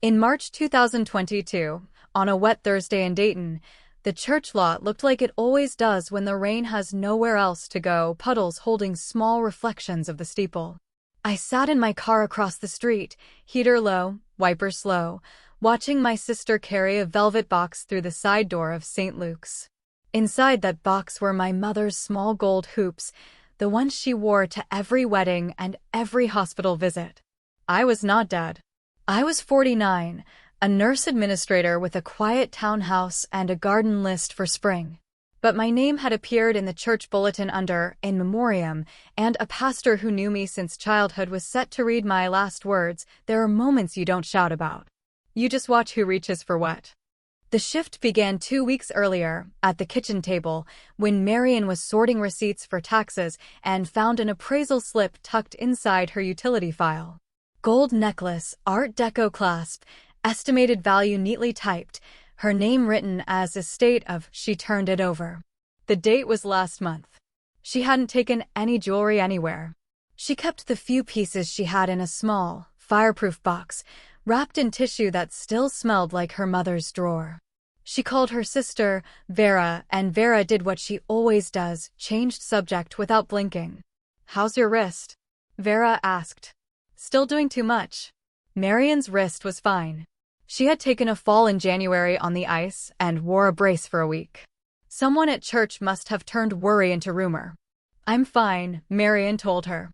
In March 2022, on a wet Thursday in Dayton, the church lot looked like it always does when the rain has nowhere else to go, puddles holding small reflections of the steeple. I sat in my car across the street, heater low, wiper slow, watching my sister carry a velvet box through the side door of St. Luke's. Inside that box were my mother's small gold hoops, the ones she wore to every wedding and every hospital visit. I was not dead. I was 49, a nurse administrator with a quiet townhouse and a garden list for spring. But my name had appeared in the church bulletin under In Memoriam, and a pastor who knew me since childhood was set to read my last words. There are moments you don't shout about. You just watch who reaches for what. The shift began 2 weeks earlier, at the kitchen table, when Marian was sorting receipts for taxes and found an appraisal slip tucked inside her utility file. Gold necklace, Art Deco clasp, estimated value neatly typed, her name written as estate of. She turned it over. The date was last month. She hadn't taken any jewelry anywhere. She kept the few pieces she had in a small, fireproof box, wrapped in tissue that still smelled like her mother's drawer. She called her sister, Vera, and Vera did what she always does, changed subject without blinking. "How's your wrist?" Vera asked. "Still doing too much." Marian's wrist was fine. She had taken a fall in January on the ice and wore a brace for a week. Someone at church must have turned worry into rumor. "I'm fine," Marian told her.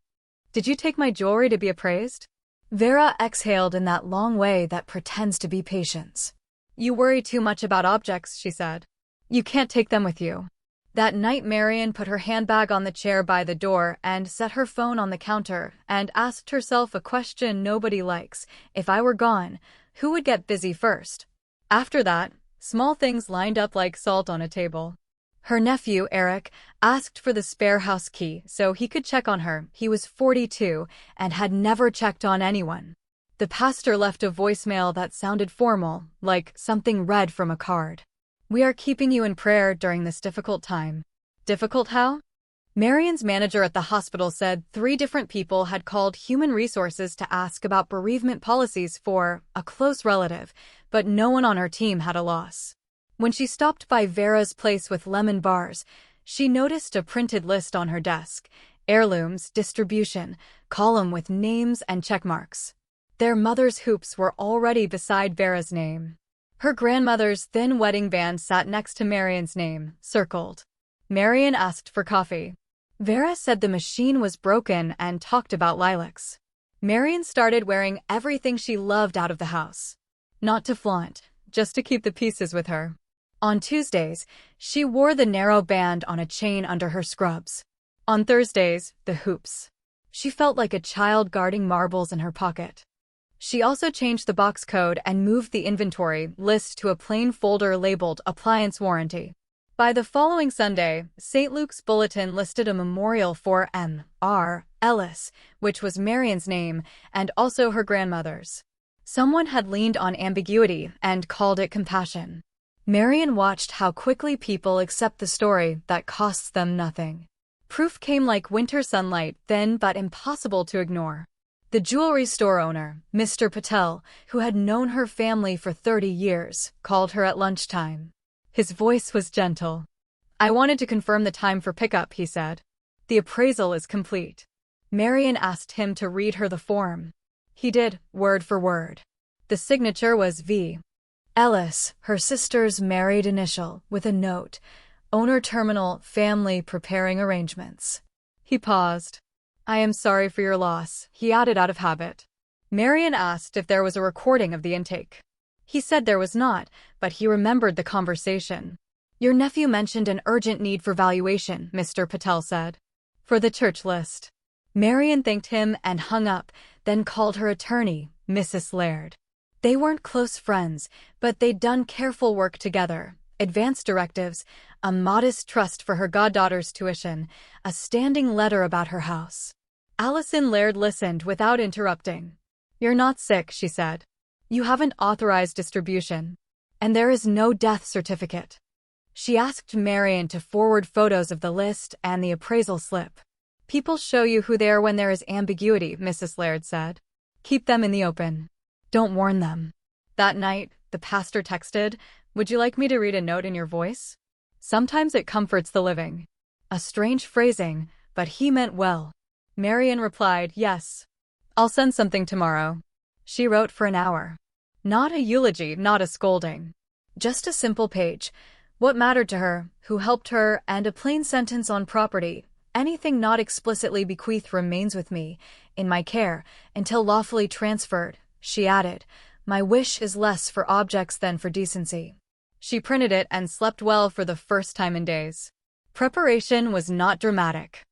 "Did you take my jewelry to be appraised?" Vera exhaled in that long way that pretends to be patience. "You worry too much about objects," she said. "You can't take them with you." That night Marian put her handbag on the chair by the door and set her phone on the counter and asked herself a question nobody likes. If I were gone, who would get busy first? After that, small things lined up like salt on a table. Her nephew, Eric, asked for the spare house key so he could check on her. He was 42 and had never checked on anyone. The pastor left a voicemail that sounded formal, like something read from a card. "We are keeping you in prayer during this difficult time." Difficult how? Marian's manager at the hospital said 3 different people had called Human Resources to ask about bereavement policies for a close relative, but no one on her team had a loss. When she stopped by Vera's place with lemon bars, she noticed a printed list on her desk, heirlooms, distribution, column with names and checkmarks. Their mother's hoops were already beside Vera's name. Her grandmother's thin wedding band sat next to Marian's name, circled. Marian asked for coffee. Vera said the machine was broken and talked about lilacs. Marian started wearing everything she loved out of the house. Not to flaunt, just to keep the pieces with her. On Tuesdays, she wore the narrow band on a chain under her scrubs. On Thursdays, the hoops. She felt like a child guarding marbles in her pocket. She also changed the box code and moved the inventory list to a plain folder labeled Appliance Warranty. By the following Sunday, St. Luke's Bulletin listed a memorial for M.R. Ellis, which was Marian's name and also her grandmother's. Someone had leaned on ambiguity and called it compassion. Marian watched how quickly people accept the story that costs them nothing. Proof came like winter sunlight, thin but impossible to ignore. The jewelry store owner, Mr. Patel, who had known her family for 30 years, called her at lunchtime. His voice was gentle. "I wanted to confirm the time for pickup," he said. "The appraisal is complete." Marian asked him to read her the form. He did, word for word. The signature was V. Ellis, her sister's married initial, with a note, "Owner terminal, family preparing arrangements." He paused. "I am sorry for your loss," he added out of habit. Marian asked if there was a recording of the intake. He said there was not, but he remembered the conversation. "Your nephew mentioned an urgent need for valuation," Mr. Patel said. "For the church list." Marian thanked him and hung up, then called her attorney, Mrs. Laird. They weren't close friends, but they'd done careful work together. Advance directives, a modest trust for her goddaughter's tuition, a standing letter about her house. Allison Laird listened without interrupting. "You're not sick," she said. "You haven't authorized distribution. And there is no death certificate." She asked Marian to forward photos of the list and the appraisal slip. "People show you who they are when there is ambiguity," Mrs. Laird said. "Keep them in the open. Don't warn them." That night, the pastor texted, "Would you like me to read a note in your voice? Sometimes it comforts the living." A strange phrasing, but he meant well. Marian replied, "Yes. I'll send something tomorrow." She wrote for an hour. Not a eulogy, not a scolding. Just a simple page. What mattered to her, who helped her, and a plain sentence on property. "Anything not explicitly bequeathed remains with me, in my care, until lawfully transferred," she added. "My wish is less for objects than for decency." She printed it and slept well for the first time in days. Preparation was not dramatic.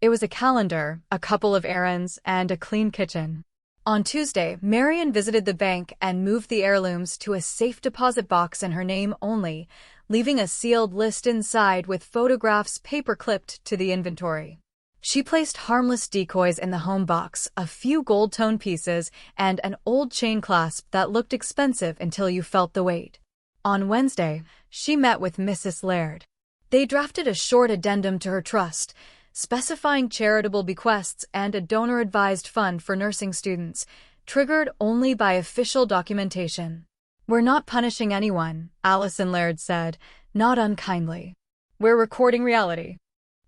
It was a calendar, a couple of errands, and a clean kitchen. On Tuesday, Marian visited the bank and moved the heirlooms to a safe deposit box in her name only, leaving a sealed list inside with photographs paper-clipped to the inventory. She placed harmless decoys in the home box, a few gold-tone pieces, and an old chain clasp that looked expensive until you felt the weight. On Wednesday, she met with Mrs. Laird. They drafted a short addendum to her trust, specifying charitable bequests and a donor-advised fund for nursing students, triggered only by official documentation. "We're not punishing anyone," Alison Laird said, not unkindly. "We're recording reality."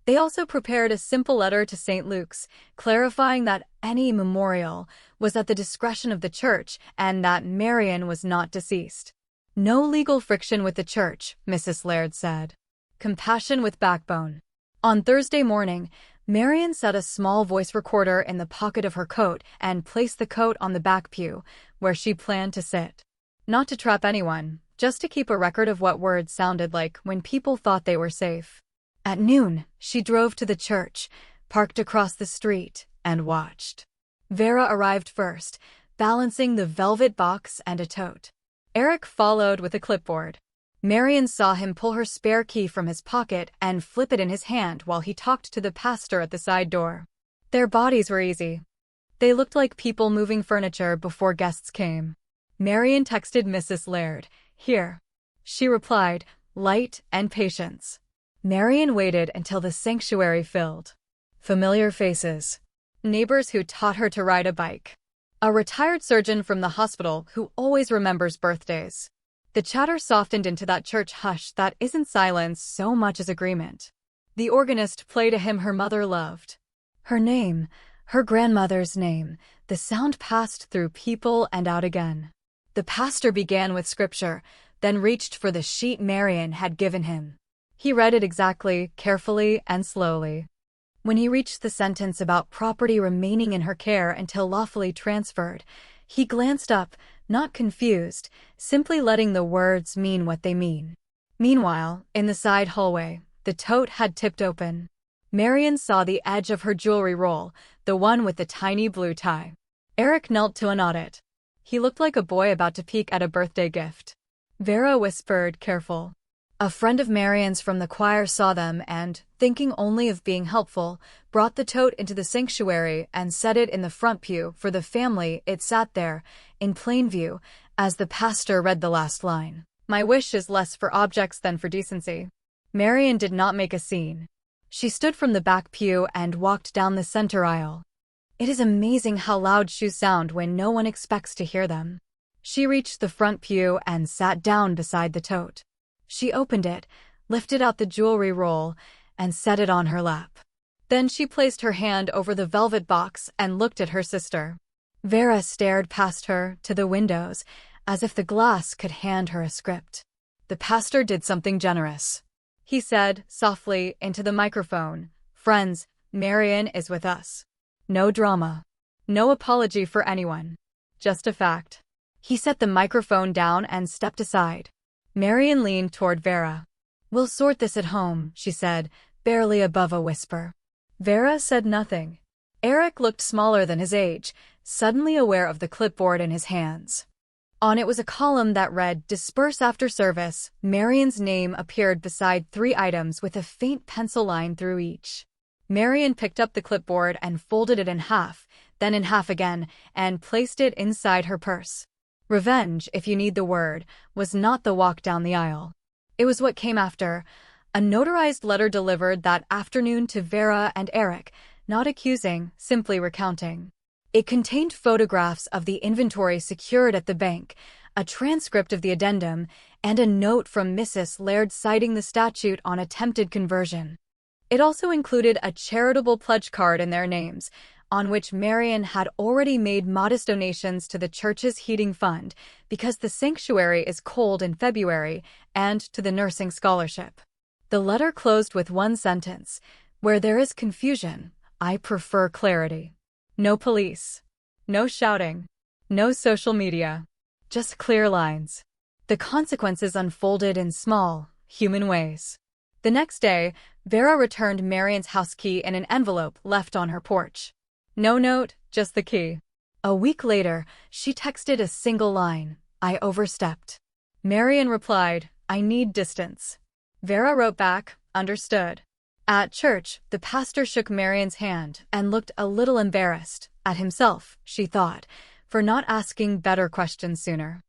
They also prepared a simple letter to St. Luke's, clarifying that any memorial was at the discretion of the church and that Marian was not deceased. "No legal friction with the church," Mrs. Laird said. "Compassion with backbone." On Thursday morning, Marian set a small voice recorder in the pocket of her coat and placed the coat on the back pew, where she planned to sit. Not to trap anyone, just to keep a record of what words sounded like when people thought they were safe. At noon, she drove to the church, parked across the street, and watched. Vera arrived first, balancing the velvet box and a tote. Eric followed with a clipboard. Marian saw him pull her spare key from his pocket and flip it in his hand while he talked to the pastor at the side door. Their bodies were easy. They looked like people moving furniture before guests came. Marian texted Mrs. Laird, "Here." She replied, "Light and patience." Marian waited until the sanctuary filled. Familiar faces. Neighbors who taught her to ride a bike. A retired surgeon from the hospital who always remembers birthdays. The chatter softened into that church hush that isn't silence so much as agreement. The organist played a hymn her mother loved. Her name, her grandmother's name, the sound passed through people and out again. The pastor began with scripture, then reached for the sheet Marian had given him. He read it exactly, carefully, and slowly. When he reached the sentence about property remaining in her care until lawfully transferred, he glanced up, not confused, simply letting the words mean what they mean. Meanwhile, in the side hallway, the tote had tipped open. Marian saw the edge of her jewelry roll, the one with the tiny blue tie. Eric knelt to unknot it. He looked like a boy about to peek at a birthday gift. Vera whispered, "Careful." A friend of Marian's from the choir saw them and, thinking only of being helpful, brought the tote into the sanctuary and set it in the front pew for the family. It sat there, in plain view, as the pastor read the last line. "My wish is less for objects than for decency." Marian did not make a scene. She stood from the back pew and walked down the center aisle. It is amazing how loud shoes sound when no one expects to hear them. She reached the front pew and sat down beside the tote. She opened it, lifted out the jewelry roll, and set it on her lap. Then she placed her hand over the velvet box and looked at her sister. Vera stared past her to the windows, as if the glass could hand her a script. The pastor did something generous. He said, softly, into the microphone, "Friends, Marian is with us." No drama. No apology for anyone. Just a fact. He set the microphone down and stepped aside. Marian leaned toward Vera. "We'll sort this at home," she said, barely above a whisper. Vera said nothing. Eric looked smaller than his age, suddenly aware of the clipboard in his hands. On it was a column that read, "Disperse after service." Marian's name appeared beside 3 items with a faint pencil line through each. Marian picked up the clipboard and folded it in half, then in half again, and placed it inside her purse. Revenge, if you need the word, was not the walk down the aisle. It was what came after, a notarized letter delivered that afternoon to Vera and Eric, not accusing, simply recounting. It contained photographs of the inventory secured at the bank, a transcript of the addendum, and a note from Mrs. Laird citing the statute on attempted conversion. It also included a charitable pledge card in their names, on which Marian had already made modest donations to the church's heating fund because the sanctuary is cold in February, and to the nursing scholarship. The letter closed with one sentence: "Where there is confusion, I prefer clarity." No police. No shouting. No social media. Just clear lines. The consequences unfolded in small, human ways. The next day, Vera returned Marian's house key in an envelope left on her porch. No note, just the key. A week later, she texted a single line: "I overstepped." Marian replied, "I need distance." Vera wrote back, "Understood." At church, the pastor shook Marian's hand and looked a little embarrassed, at himself, she thought, for not asking better questions sooner.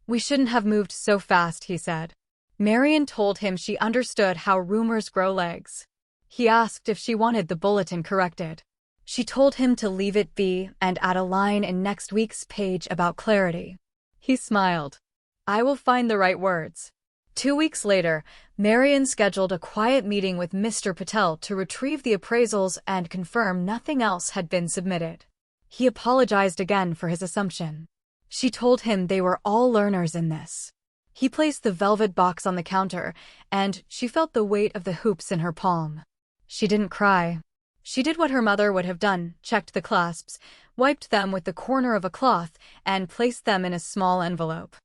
"We shouldn't have moved so fast," he said. Marian told him she understood how rumors grow legs. He asked if she wanted the bulletin corrected. She told him to leave it be and add a line in next week's page about clarity. He smiled. "I will find the right words." 2 weeks later, Marian scheduled a quiet meeting with Mr. Patel to retrieve the appraisals and confirm nothing else had been submitted. He apologized again for his assumption. She told him they were all learners in this. He placed the velvet box on the counter, and she felt the weight of the hoops in her palm. She didn't cry. She did what her mother would have done: checked the clasps, wiped them with the corner of a cloth, and placed them in a small envelope.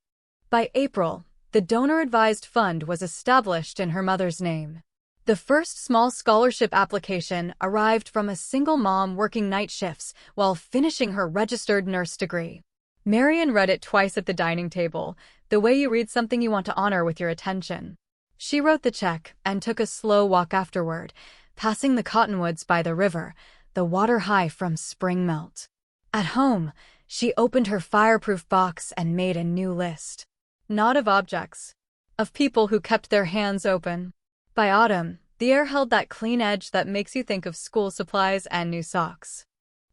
By April, the donor-advised fund was established in her mother's name. The first small scholarship application arrived from a single mom working night shifts while finishing her registered nurse degree. Marian read it twice at the dining table, the way you read something you want to honor with your attention. She wrote the check and took a slow walk afterward, passing the cottonwoods by the river, the water high from spring melt. At home, she opened her fireproof box and made a new list. Not of objects. Of people who kept their hands open. By autumn, the air held that clean edge that makes you think of school supplies and new socks.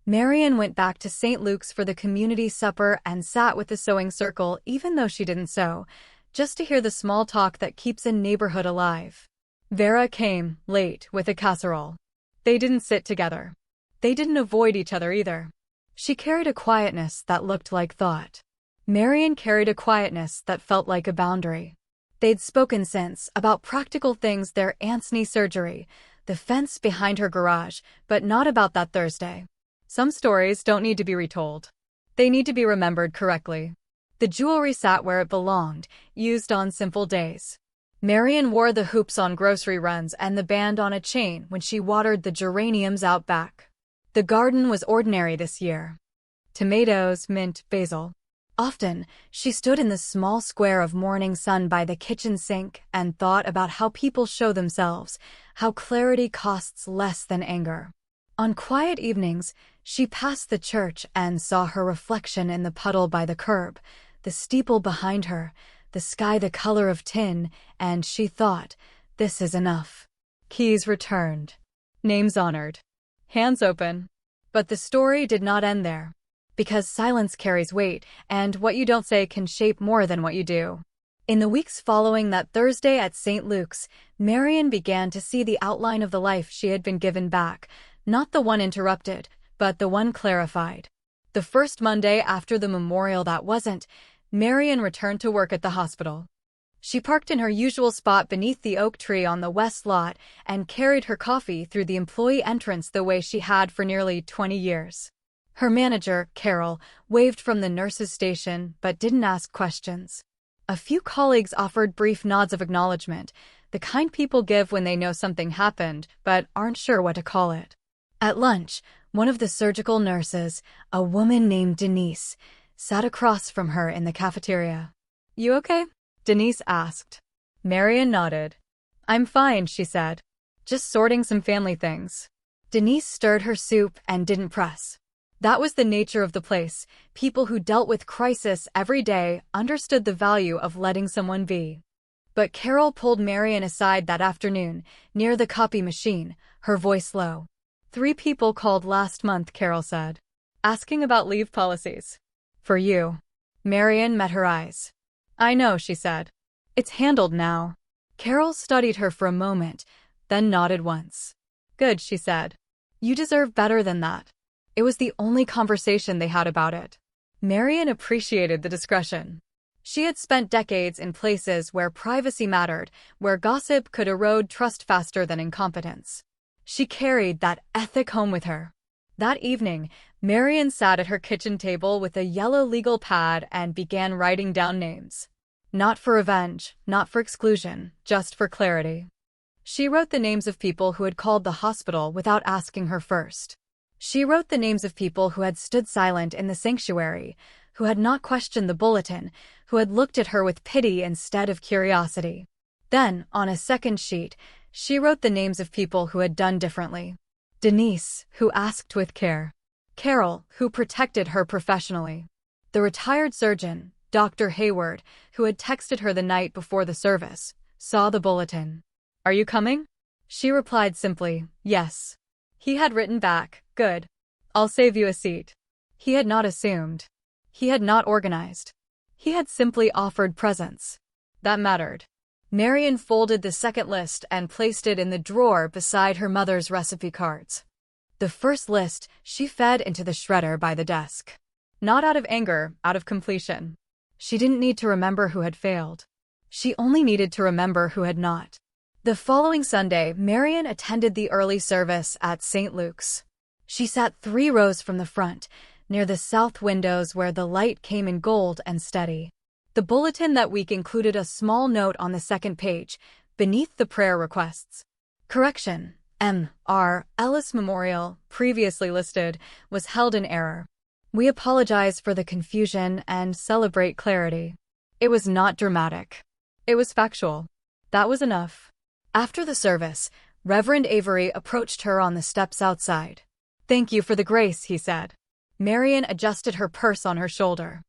Marian went back to St. Luke's for the community supper and sat with the sewing circle even though she didn't sew, just to hear the small talk that keeps a neighborhood alive. Vera came, late, with a casserole. They didn't sit together. They didn't avoid each other either. She carried a quietness that looked like thought. Marian carried a quietness that felt like a boundary. They'd spoken since about practical things: their aunt's knee surgery, the fence behind her garage, but not about that Thursday. Some stories don't need to be retold. They need to be remembered correctly. The jewelry sat where it belonged, used on simple days. Marian wore the hoops on grocery runs and the band on a chain when she watered the geraniums out back. The garden was ordinary this year. Tomatoes, mint, basil. Often, she stood in the small square of morning sun by the kitchen sink and thought about how people show themselves, how clarity costs less than anger. On quiet evenings, she passed the church and saw her reflection in the puddle by the curb, the steeple behind her, the sky the color of tin, and she thought, this is enough. Keys returned. Names honored. Hands open. But the story did not end there. Because silence carries weight, and what you don't say can shape more than what you do. In the weeks following that Thursday at St. Luke's, Marian began to see the outline of the life she had been given back, not the one interrupted, but the one clarified. The first Monday after the memorial that wasn't, Marian returned to work at the hospital. She parked in her usual spot beneath the oak tree on the west lot and carried her coffee through the employee entrance the way she had for nearly 20 years. Her manager, Carol, waved from the nurse's station but didn't ask questions. A few colleagues offered brief nods of acknowledgement, the kind people give when they know something happened but aren't sure what to call it. At lunch, one of the surgical nurses, a woman named Denise, sat across from her in the cafeteria. "You okay?" Denise asked. Marian nodded. "I'm fine," she said. "Just sorting some family things." Denise stirred her soup and didn't press. That was the nature of the place. People who dealt with crisis every day understood the value of letting someone be. But Carol pulled Marian aside that afternoon, near the copy machine, her voice low. "3 people called last month," Carol said. "Asking about leave policies." "For you." Marian met her eyes. I know, she said. It's handled now. Carol studied her for a moment, then nodded once. Good, she said. You deserve better than that. It was the only conversation they had about it. Marian appreciated the discretion. She had spent decades in places where privacy mattered, where gossip could erode trust faster than incompetence. She carried that ethic home with her. That evening, Marian sat at her kitchen table with a yellow legal pad and began writing down names. Not for revenge, not for exclusion, just for clarity. She wrote the names of people who had called the hospital without asking her first. She wrote the names of people who had stood silent in the sanctuary, who had not questioned the bulletin, who had looked at her with pity instead of curiosity. Then, on a second sheet, she wrote the names of people who had done differently. Denise, who asked with care. Carol, who protected her professionally. The retired surgeon, Dr. Hayward, who had texted her the night before the service, saw the bulletin. Are you coming? She replied simply, yes. He had written back, good. I'll save you a seat. He had not assumed. He had not organized. He had simply offered presence. That mattered. Marian folded the second list and placed it in the drawer beside her mother's recipe cards. The first list she fed into the shredder by the desk. Not out of anger, out of completion. She didn't need to remember who had failed. She only needed to remember who had not. The following Sunday, Marian attended the early service at St. Luke's. She sat 3 rows from the front, near the south windows where the light came in gold and steady. The bulletin that week included a small note on the second page, beneath the prayer requests. Correction: M.R. Ellis Memorial, previously listed, was held in error. We apologize for the confusion and celebrate clarity. It was not dramatic. It was factual. That was enough. After the service, Reverend Avery approached her on the steps outside. Thank you for the grace, he said. Marian adjusted her purse on her shoulder.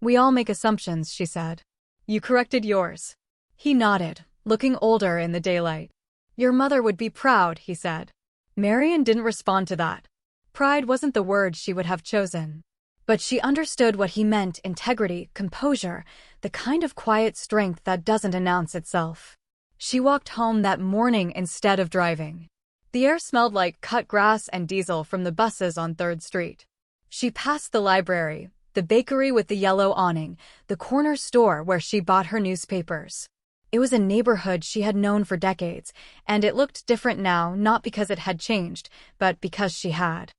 We all make assumptions, she said. You corrected yours. He nodded, looking older in the daylight. Your mother would be proud, he said. Marian didn't respond to that. Pride wasn't the word she would have chosen. But she understood what he meant: integrity, composure, the kind of quiet strength that doesn't announce itself. She walked home that morning instead of driving. The air smelled like cut grass and diesel from the buses on 3rd Street. She passed the library, the bakery with the yellow awning, the corner store where she bought her newspapers. It was a neighborhood she had known for decades, and it looked different now, not because it had changed, but because she had.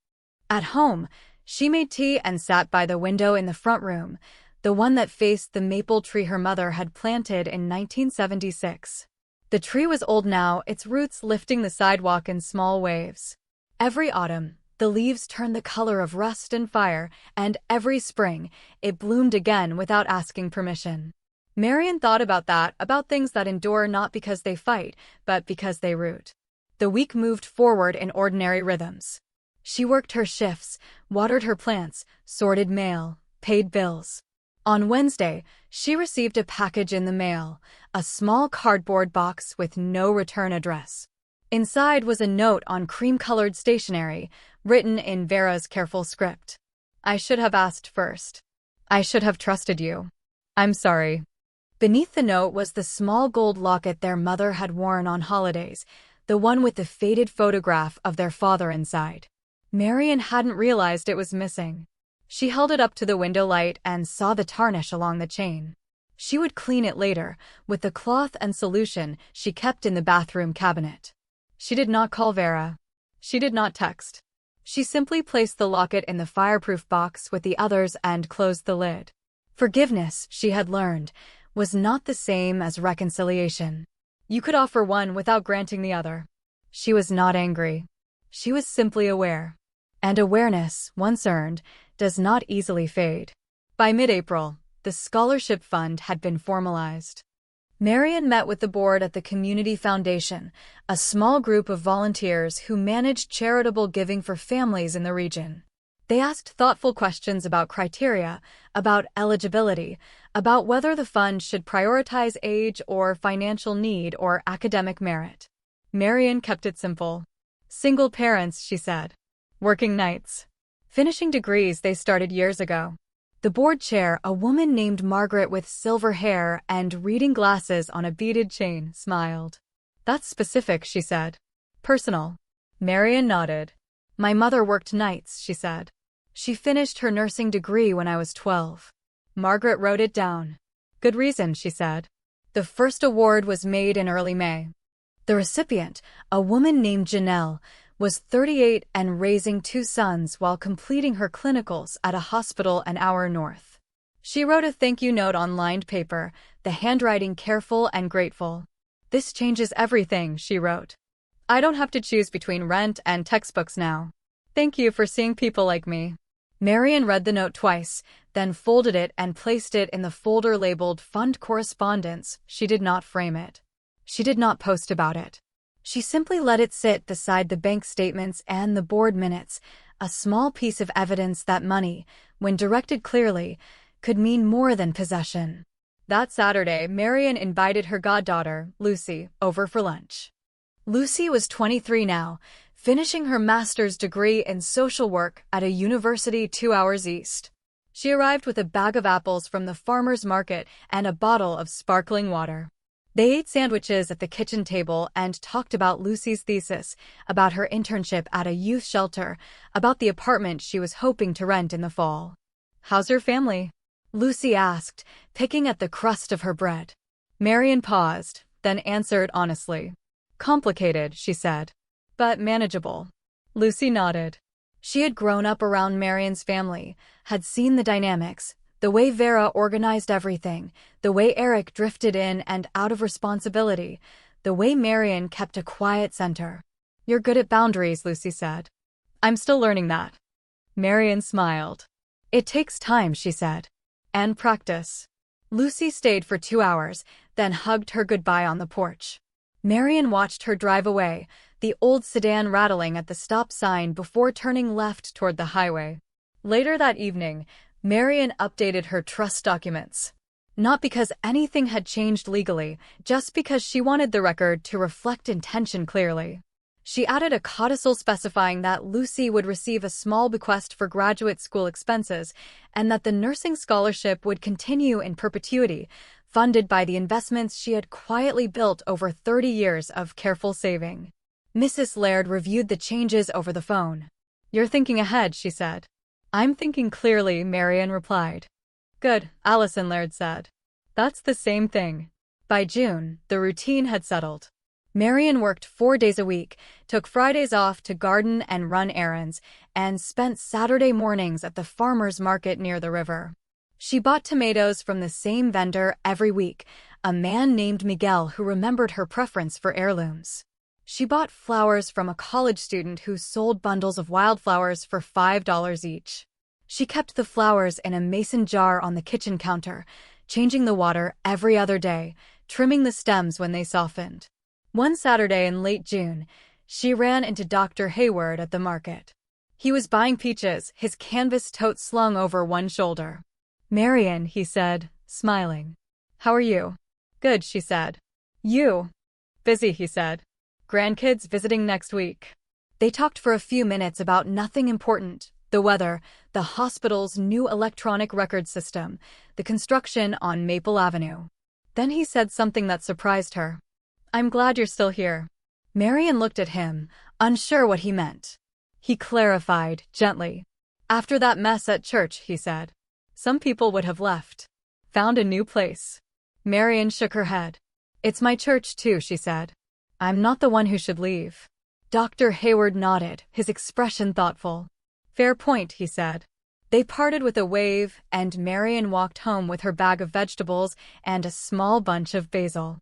At home, she made tea and sat by the window in the front room, the one that faced the maple tree her mother had planted in 1976. The tree was old now, its roots lifting the sidewalk in small waves. Every autumn, the leaves turned the color of rust and fire, and every spring, it bloomed again without asking permission. Marian thought about that, about things that endure not because they fight, but because they root. The week moved forward in ordinary rhythms. She worked her shifts, watered her plants, sorted mail, paid bills. On Wednesday, she received a package in the mail, a small cardboard box with no return address. Inside was a note on cream-colored stationery, written in Vera's careful script. I should have asked first. I should have trusted you. I'm sorry. Beneath the note was the small gold locket their mother had worn on holidays, the one with the faded photograph of their father inside. Marian hadn't realized it was missing. She held it up to the window light and saw the tarnish along the chain. She would clean it later, with the cloth and solution she kept in the bathroom cabinet. She did not call Vera. She did not text. She simply placed the locket in the fireproof box with the others and closed the lid. Forgiveness, she had learned, was not the same as reconciliation. You could offer one without granting the other. She was not angry. She was simply aware. And awareness, once earned, does not easily fade. By mid-April, the scholarship fund had been formalized. Marian met with the board at the Community Foundation, a small group of volunteers who managed charitable giving for families in the region. They asked thoughtful questions about criteria, about eligibility, about whether the fund should prioritize age or financial need or academic merit. Marian kept it simple. Single parents, she said. Working nights. Finishing degrees they started years ago. The board chair, a woman named Margaret with silver hair and reading glasses on a beaded chain, smiled. That's specific, she said. Personal. Marian nodded. My mother worked nights, she said. She finished her nursing degree when I was 12. Margaret wrote it down. Good reason, she said. The first award was made in early May. The recipient, a woman named Janelle, was 38 and raising 2 sons while completing her clinicals at a hospital an hour north. She wrote a thank you note on lined paper, the handwriting careful and grateful. This changes everything, she wrote. I don't have to choose between rent and textbooks now. Thank you for seeing people like me. Marian read the note twice, then folded it and placed it in the folder labeled Fund Correspondence. She did not frame it. She did not post about it. She simply let it sit beside the bank statements and the board minutes, a small piece of evidence that money, when directed clearly, could mean more than possession. That Saturday, Marian invited her goddaughter, Lucy, over for lunch. Lucy was 23 now, finishing her master's degree in social work at a university 2 hours east. She arrived with a bag of apples from the farmer's market and a bottle of sparkling water. They ate sandwiches at the kitchen table and talked about Lucy's thesis, about her internship at a youth shelter, about the apartment she was hoping to rent in the fall. How's your family? Lucy asked, picking at the crust of her bread. Marian paused, then answered honestly. Complicated, she said. But manageable. Lucy nodded. She had grown up around Marian's family, had seen the dynamics, the way Vera organized everything, the way Eric drifted in and out of responsibility, the way Marian kept a quiet center. You're good at boundaries, Lucy said. I'm still learning that. Marian smiled. It takes time, she said. And practice. Lucy stayed for 2 hours, then hugged her goodbye on the porch. Marian watched her drive away, the old sedan rattling at the stop sign before turning left toward the highway. Later that evening, Marian updated her trust documents. Not because anything had changed legally, just because she wanted the record to reflect intention clearly. She added a codicil specifying that Lucy would receive a small bequest for graduate school expenses and that the nursing scholarship would continue in perpetuity, funded by the investments she had quietly built over 30 years of careful saving. Mrs. Laird reviewed the changes over the phone. You're thinking ahead, she said. I'm thinking clearly, Marian replied. Good, Allison Laird said. That's the same thing. By June, the routine had settled. Marian worked 4 days a week, took Fridays off to garden and run errands, and spent Saturday mornings at the farmer's market near the river. She bought tomatoes from the same vendor every week, a man named Miguel who remembered her preference for heirlooms. She bought flowers from a college student who sold bundles of wildflowers for $5 each. She kept the flowers in a mason jar on the kitchen counter, changing the water every other day, trimming the stems when they softened. One Saturday in late June, she ran into Dr. Hayward at the market. He was buying peaches, his canvas tote slung over one shoulder. Marian, he said, smiling. How are you? Good, she said. You? Busy, he said. Grandkids visiting next week. They talked for a few minutes about nothing important, the weather, the hospital's new electronic record system, the construction on Maple Avenue. Then he said something that surprised her. I'm glad you're still here. Marian looked at him, unsure what he meant. He clarified, gently. After that mess at church, he said. Some people would have left. Found a new place. Marian shook her head. It's my church too, she said. I'm not the one who should leave. Dr. Hayward nodded, his expression thoughtful. Fair point, he said. They parted with a wave, and Marian walked home with her bag of vegetables and a small bunch of basil.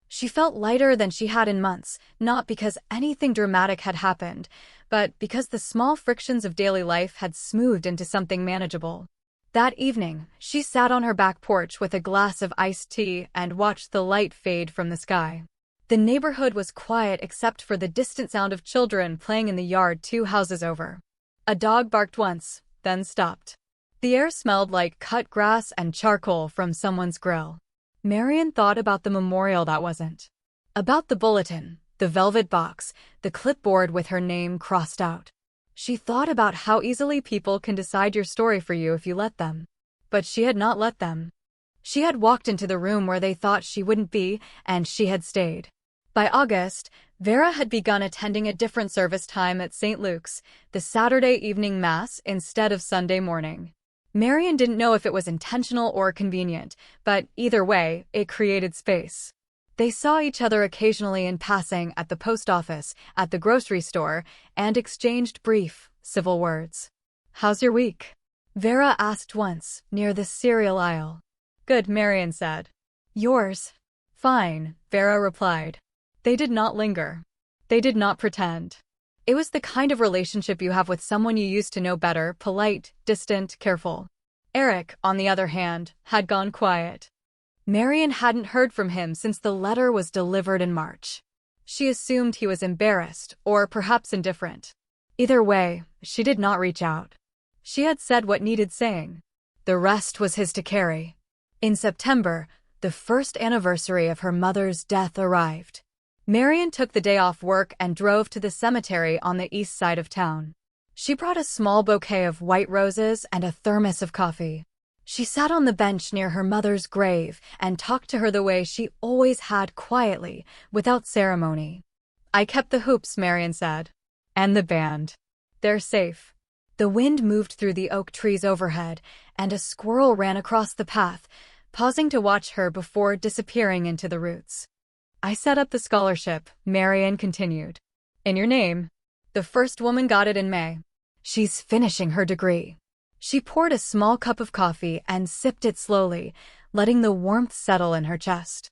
She felt lighter than she had in months, not because anything dramatic had happened, but because the small frictions of daily life had smoothed into something manageable. That evening, she sat on her back porch with a glass of iced tea and watched the light fade from the sky. The neighborhood was quiet except for the distant sound of children playing in the yard 2 houses over. A dog barked once, then stopped. The air smelled like cut grass and charcoal from someone's grill. Marian thought about the memorial that wasn't. About the bulletin, the velvet box, the clipboard with her name crossed out. She thought about how easily people can decide your story for you if you let them. but she had not let them. She had walked into the room where they thought she wouldn't be, and she had stayed. By August, Vera had begun attending a different service time at St. Luke's, the Saturday evening mass instead of Sunday morning. Marian didn't know if it was intentional or convenient, but either way, it created space. They saw each other occasionally in passing at the post office, at the grocery store, and exchanged brief, civil words. "How's your week?" Vera asked once, near the cereal aisle. "Good," Marian said. "Yours?" "Fine," Vera replied. They did not linger. They did not pretend. It was the kind of relationship you have with someone you used to know better, polite, distant, careful. Eric, on the other hand, had gone quiet. Marian hadn't heard from him since the letter was delivered in March. She assumed he was embarrassed, or perhaps indifferent. Either way, she did not reach out. She had said what needed saying. The rest was his to carry. In September, the first anniversary of her mother's death arrived. Marian took the day off work and drove to the cemetery on the east side of town. She brought a small bouquet of white roses and a thermos of coffee. She sat on the bench near her mother's grave and talked to her the way she always had, quietly, without ceremony. "I kept the hoops," Marian said. "And the band. They're safe." The wind moved through the oak trees overhead, and a squirrel ran across the path, pausing to watch her before disappearing into the roots. "I set up the scholarship," Marian continued. "In your name. The first woman got it in May. She's finishing her degree." She poured a small cup of coffee and sipped it slowly, letting the warmth settle in her chest.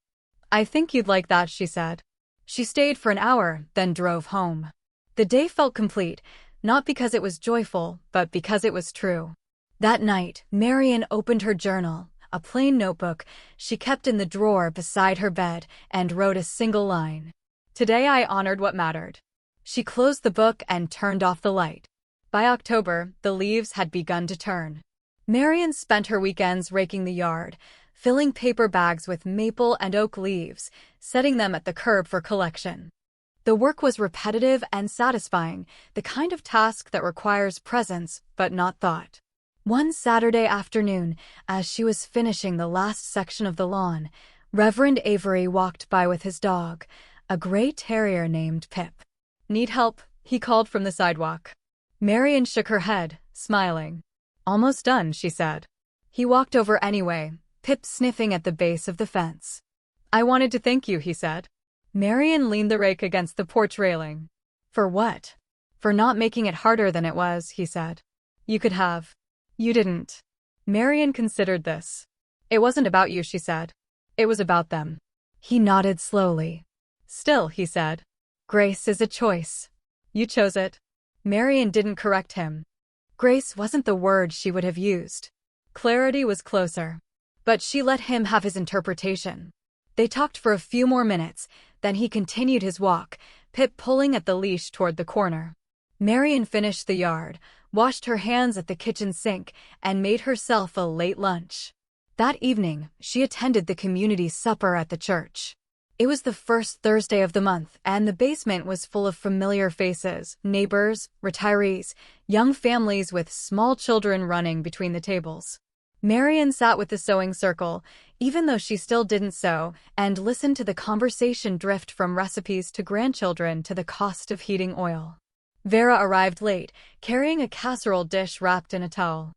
"I think you'd like that," she said. She stayed for an hour, then drove home. The day felt complete, not because it was joyful, but because it was true. That night, Marian opened her journal, a plain notebook she kept in the drawer beside her bed, and wrote a single line. "Today I honored what mattered." She closed the book and turned off the light. By October, the leaves had begun to turn. Marian spent her weekends raking the yard, filling paper bags with maple and oak leaves, setting them at the curb for collection. The work was repetitive and satisfying, the kind of task that requires presence but not thought. One Saturday afternoon, as she was finishing the last section of the lawn, Reverend Avery walked by with his dog, a gray terrier named Pip. "Need help?" he called from the sidewalk. Marian shook her head, smiling. "Almost done," she said. He walked over anyway, Pip sniffing at the base of the fence. "I wanted to thank you," he said. Marian leaned the rake against the porch railing. "For what?" "For not making it harder than it was," he said. "You could have." "You didn't." Marian considered this. "It wasn't about you," she said. "It was about them." He nodded slowly. "Still," he said, "grace is a choice. You chose it." Marian didn't correct him. Grace wasn't the word she would have used. Clarity was closer. But she let him have his interpretation. They talked for a few more minutes, then he continued his walk, Pip pulling at the leash toward the corner. Marian finished the yard, washed her hands at the kitchen sink, and made herself a late lunch. That evening, she attended the community supper at the church. It was the first Thursday of the month, and the basement was full of familiar faces, neighbors, retirees, young families with small children running between the tables. Marian sat with the sewing circle, even though she still didn't sew, and listened to the conversation drift from recipes to grandchildren to the cost of heating oil. Vera arrived late, carrying a casserole dish wrapped in a towel.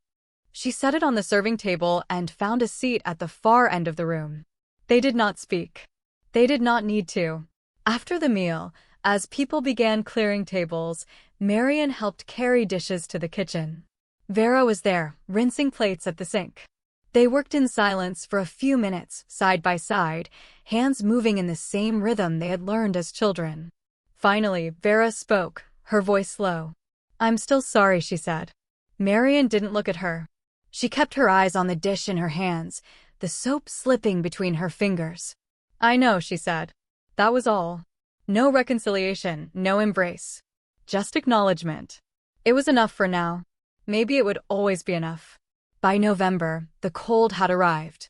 She set it on the serving table and found a seat at the far end of the room. They did not speak. They did not need to. After the meal, as people began clearing tables, Marian helped carry dishes to the kitchen. Vera was there, rinsing plates at the sink. They worked in silence for a few minutes, side by side, hands moving in the same rhythm they had learned as children. Finally, Vera spoke, her voice low. "I'm still sorry," she said. Marian didn't look at her. She kept her eyes on the dish in her hands, the soap slipping between her fingers. "I know," she said. That was all. No reconciliation, no embrace. Just acknowledgement. It was enough for now. Maybe it would always be enough. By November, the cold had arrived.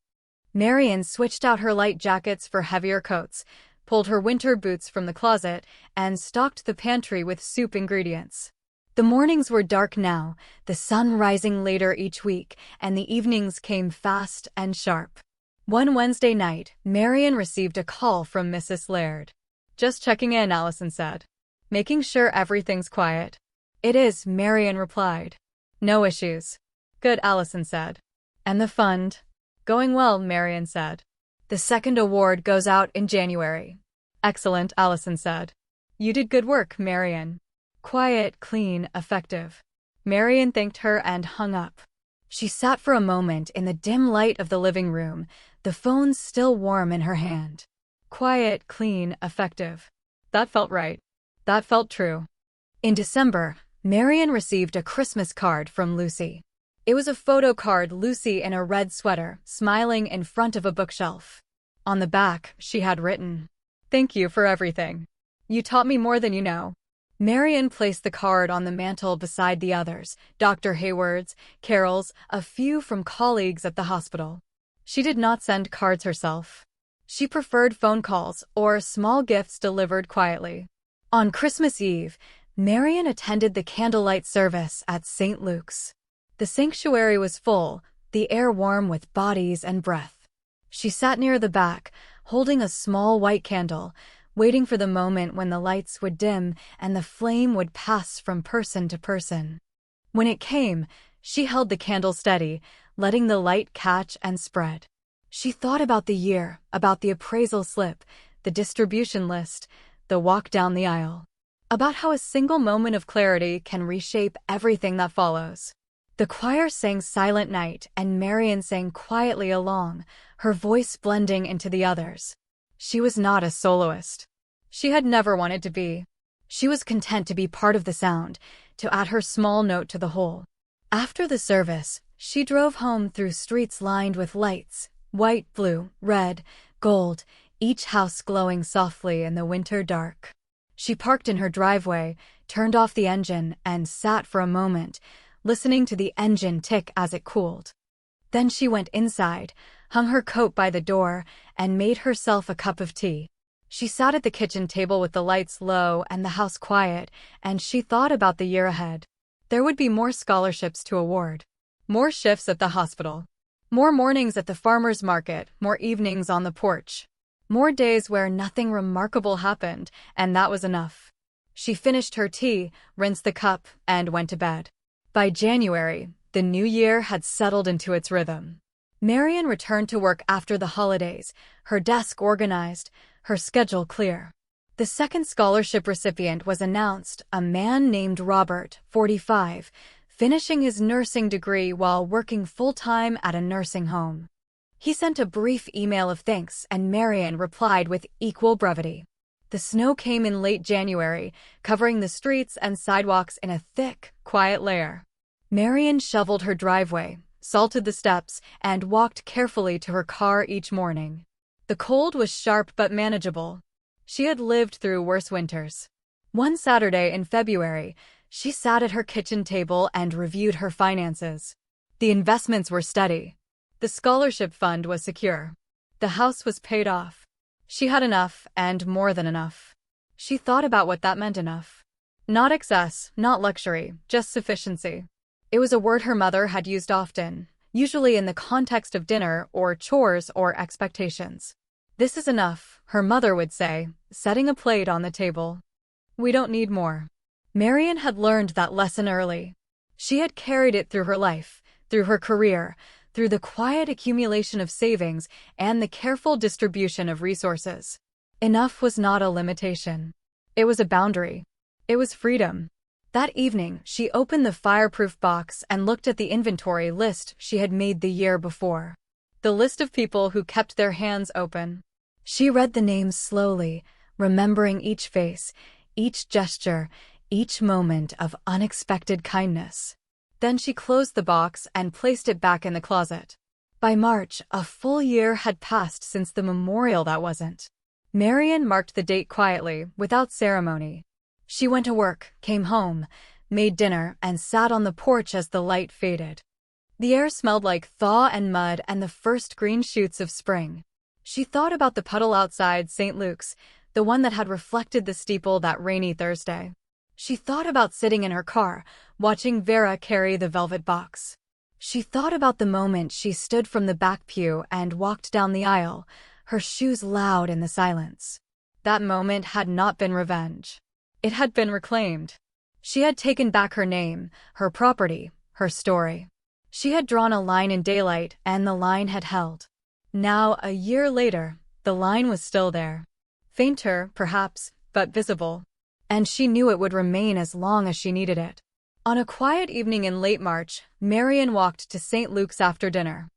Marian switched out her light jackets for heavier coats, pulled her winter boots from the closet, and stocked the pantry with soup ingredients. The mornings were dark now, the sun rising later each week, and the evenings came fast and sharp. One Wednesday night, Marian received a call from Mrs. Laird. "Just checking in," Allison said. "Making sure everything's quiet." "It is," Marian replied. "No issues." "Good," Allison said. "And the fund?" "Going well," Marian said. "The second award goes out in January." "Excellent," Allison said. "You did good work, Marian." Quiet, clean, effective. Marian thanked her and hung up. She sat for a moment in the dim light of the living room, the phone still warm in her hand. Quiet, clean, effective. That felt right. That felt true. In December, Marian received a Christmas card from Lucy. It was a photo card, Lucy in a red sweater, smiling in front of a bookshelf. On the back, she had written, "Thank you for everything. You taught me more than you know." Marian placed the card on the mantel beside the others, Dr. Hayward's, Carol's, a few from colleagues at the hospital. She did not send cards herself. She preferred phone calls or small gifts delivered quietly. On Christmas Eve, Marian attended the candlelight service at St. Luke's. The sanctuary was full, the air warm with bodies and breath. She sat near the back, holding a small white candle, waiting for the moment when the lights would dim and the flame would pass from person to person. When it came, she held the candle steady, letting the light catch and spread. She thought about the year, about the appraisal slip, the distribution list, the walk down the aisle, about how a single moment of clarity can reshape everything that follows. The choir sang Silent Night, and Marian sang quietly along, her voice blending into the others. She was not a soloist. She had never wanted to be. She was content to be part of the sound, to add her small note to the whole. After the service, she drove home through streets lined with lights, white, blue, red, gold, each house glowing softly in the winter dark. She parked in her driveway, turned off the engine, and sat for a moment, listening to the engine tick as it cooled. Then she went inside, hung her coat by the door, and made herself a cup of tea. She sat at the kitchen table with the lights low and the house quiet, and she thought about the year ahead. There would be more scholarships to award, more shifts at the hospital, more mornings at the farmer's market, more evenings on the porch, more days where nothing remarkable happened, and that was enough. She finished her tea, rinsed the cup, and went to bed. By January, the new year had settled into its rhythm. Marian returned to work after the holidays, her desk organized, her schedule clear. The second scholarship recipient was announced, a man named Robert, 45, finishing his nursing degree while working full-time at a nursing home. He sent a brief email of thanks, and Marian replied with equal brevity. The snow came in late January, covering the streets and sidewalks in a thick, quiet layer. Marian shoveled her driveway, salted the steps, and walked carefully to her car each morning. The cold was sharp but manageable. She had lived through worse winters. One Saturday in February, she sat at her kitchen table and reviewed her finances. The investments were steady. The scholarship fund was secure. The house was paid off. She had enough, and more than enough. She thought about what that meant, enough. Not excess, not luxury, just sufficiency. It was a word her mother had used often, usually in the context of dinner or chores or expectations. "This is enough," her mother would say, setting a plate on the table. "We don't need more." Marian had learned that lesson early. She had carried it through her life, through her career, through the quiet accumulation of savings and the careful distribution of resources. Enough was not a limitation. It was a boundary. It was freedom. That evening, she opened the fireproof box and looked at the inventory list she had made the year before. The list of people who kept their hands open. She read the names slowly, remembering each face, each gesture, each moment of unexpected kindness. Then she closed the box and placed it back in the closet. By March, a full year had passed since the memorial that wasn't. Marian marked the date quietly, without ceremony. She went to work, came home, made dinner, and sat on the porch as the light faded. The air smelled like thaw and mud and the first green shoots of spring. She thought about the puddle outside St. Luke's, the one that had reflected the steeple that rainy Thursday. She thought about sitting in her car, watching Vera carry the velvet box. She thought about the moment she stood from the back pew and walked down the aisle, her shoes loud in the silence. That moment had not been revenge. It had been reclaimed. She had taken back her name, her property, her story. She had drawn a line in daylight, and the line had held. Now, a year later, the line was still there. Fainter, perhaps, but visible. And she knew it would remain as long as she needed it. On a quiet evening in late March, Marian walked to St. Luke's after dinner.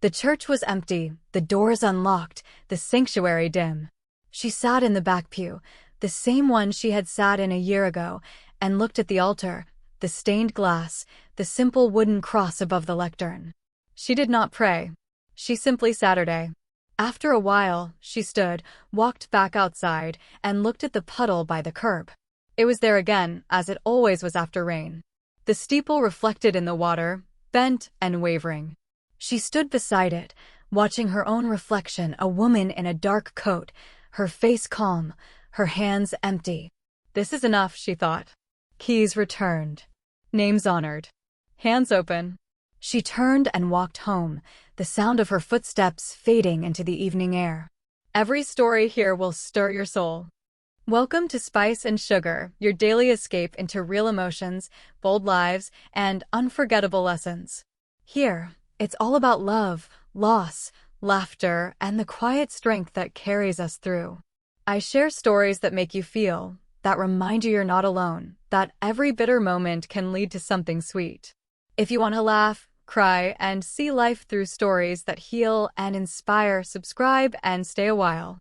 The church was empty, the doors unlocked, the sanctuary dim. She sat in the back pew, the same one she had sat in a year ago, and looked at the altar, the stained glass, the simple wooden cross above the lectern. She did not pray. She simply Saturday. After a while, she stood, walked back outside, and looked at the puddle by the curb. It was there again, as it always was after rain. The steeple reflected in the water, bent and wavering. She stood beside it, watching her own reflection, a woman in a dark coat, her face calm, her hands empty. This is enough, she thought. Keys returned. Names honored. Hands open. She turned and walked home, the sound of her footsteps fading into the evening air. Every story here will stir your soul. Welcome to Spice and Sugar, your daily escape into real emotions, bold lives, and unforgettable lessons. Here, it's all about love, loss, laughter, and the quiet strength that carries us through. I share stories that make you feel, that remind you you're not alone, that every bitter moment can lead to something sweet. If you want to laugh, cry, and see life through stories that heal and inspire, subscribe and stay a while.